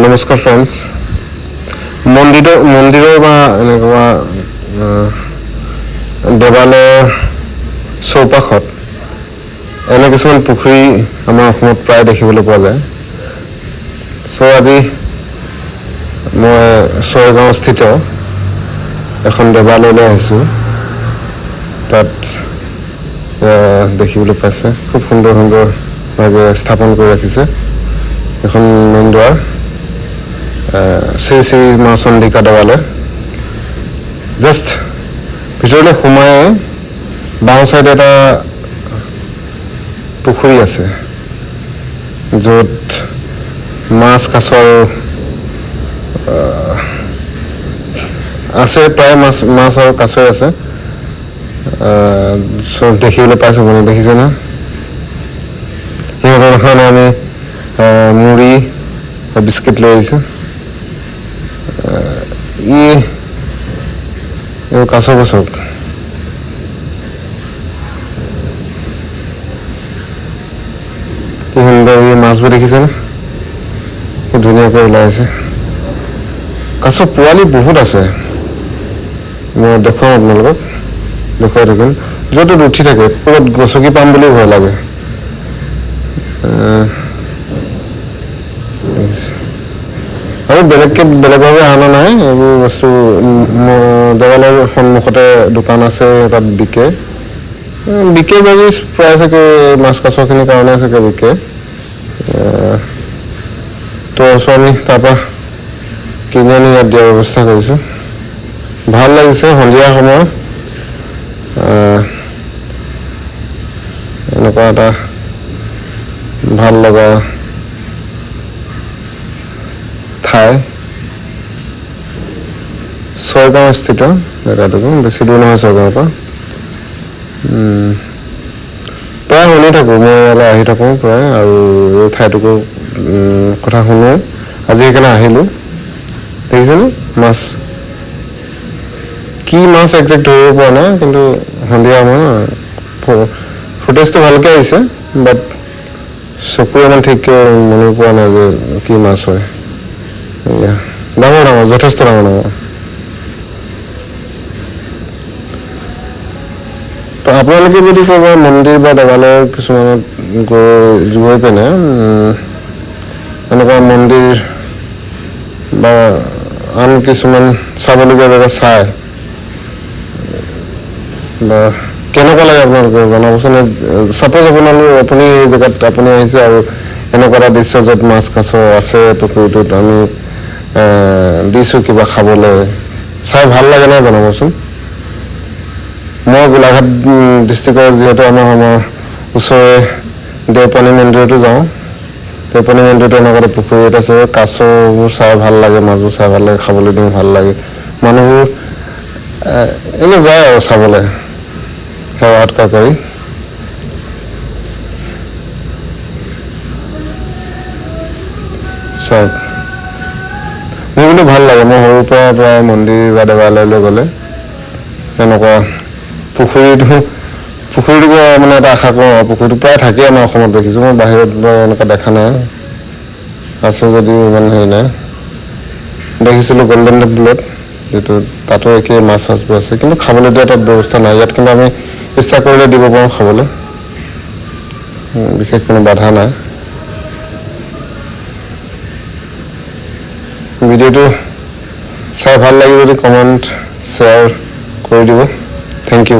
নমস্কাৰ ফ্ৰেণ্ডছ। মন্দিৰৰ বা এনেকুৱা দেৱালয়ৰ চৌপাশত এনে কিছুমান পুখুৰী আমাৰ অসমত প্ৰায় দেখিবলৈ পোৱা যায়। চ' আজি মই ছয়গাঁওস্থিত এখন দেৱালয়লৈ আহিছোঁ। তাত দেখিবলৈ পাইছে খুব সুন্দৰভাৱে স্থাপন কৰি ৰাখিছে এখন মেইন দুৱাৰ, শ্ৰী শ্ৰী মা চন্দিকা দেৱালয়। জাষ্ট ভিতৰলৈ সোমাই বাওঁ চাইডে এটা পুখুৰী আছে, য'ত মাছ কাছৰ আছে, প্ৰায় মাছ আৰু কাছই আছে। চব দেখিবলৈ পাইছোঁ, মানে দেখিছে না। সিহঁতৰ কাৰণে আমি মুড়ি বিস্কিট লৈ আহিছোঁ। কাছ গছক কি সুন্দৰ মাছবোৰ দেখিছেনে, কি ধুনীয়াকৈ ওলাই আছে। কাছ পোৱালি বহুত আছে, মই দেখুৱাম আপোনালোকক, দেখুৱাই থাকিম। য'ত উঠি থাকে ক'ৰবাত গছকি পাম বুলি ভয় লাগে। আৰু বেলেগভাৱে অনা নাই, এইবোৰ বস্তু দেৱালয়ৰ সন্মুখতে দোকান আছে, তাত বিকে যদি প্ৰায় চাগে মাছ কাছখিনিৰ কাৰণে চাগে বিকে। তো আমি তাৰপৰা কিনি আনি ইয়াত দিয়াৰ ব্যৱস্থা কৰিছোঁ। ভাল লাগিছে সন্ধিয়া সময়, এনেকুৱা এটা ভাল লগা ঠাই। ছয়গাঁও স্থিত জেগাটুকু, বেছি দূৰ নহয় ছয়গাঁৱৰ পৰা। প্ৰায় শুনি থাকোঁ, মই ইয়ালৈ আহি থাকোঁ প্ৰায়, আৰু এই ঠাইটুকুৰ কথা শুনো। আজি সেইকাৰণে আহিলোঁ। দেখিছেনে মাছ, কি মাছ একজেক্ট ধৰিব পৰা নাই, কিন্তু সন্ধিয়া সময় ফুটেজটো ভালকৈ আহিছে, বাট চকুৰে ইমান ঠিককৈ মনত পৰা নাই যে কি মাছ হয়। ডাঙৰ যথেষ্ট ডাঙৰ। তো আপোনালোকে যদি ক'ৰবাৰ মন্দিৰ বা দেৱালয়ৰ কিছুমানত গৈ পিনে এনেকুৱা মন্দিৰ বা আন কিছুমান চাবলগীয়া জেগা চাই বা কেনেকুৱা লাগে আপোনালোকে জনাবচোন। ছাপ'জ আপুনি এই জেগাত আপুনি আহিছে আৰু এনেকুৱা এটা দৃশ্য য'ত মাছ কাছ আছে পুখুৰীটোত, আমি দিছোঁ কিবা খাবলৈ, চাই ভাল লাগে নাই জনাবচোন। মই গোলাঘাট ডিষ্ট্ৰিক্টৰ যিহেতু আমাৰ ওচৰৰে দেওপানী মন্দিৰতো যাওঁ। দেওপানী মন্দিৰতো এনেকুৱা পুখুৰীত আছে, কাছবোৰ চাই ভাল লাগে, মাছবোৰ চাই ভাল লাগে, খাবলৈ দিওঁ ভাল লাগে। মানুহবোৰ এনেই যায় আৰু চাবলৈ, সেৱা সৎকাৰ কৰি। চাওক, মোৰ কিন্তু ভাল লাগে। মই সৰুৰ পৰা প্ৰায় মন্দিৰ বা দেৱালয়লৈ গ'লে এনেকুৱা পুখুৰীটোকো মানে এটা আশা কৰোঁ। পুখুৰীটো প্ৰায় থাকেই আমাৰ অসমত, দেখিছোঁ মই বাহিৰত এনেকুৱা দেখা নাই, আছে যদিও ইমান হেৰি নাই। দেখিছিলোঁ গল্ডেন টেম্পলত, যিটো তাতো একেই মাছ চাছবোৰ আছে, কিন্তু খাবলৈ দিয়া তাত ব্যৱস্থা নাই। ইয়াত কিন্তু আমি ইচ্ছা কৰিলে দিব পাৰোঁ খাবলৈ, বিশেষ কোনো বাধা নাই। ভিডিঅ'টো চাই ভাল লাগি যদি কমেণ্ট শ্বেয়াৰ কৰি দিব। Thank U.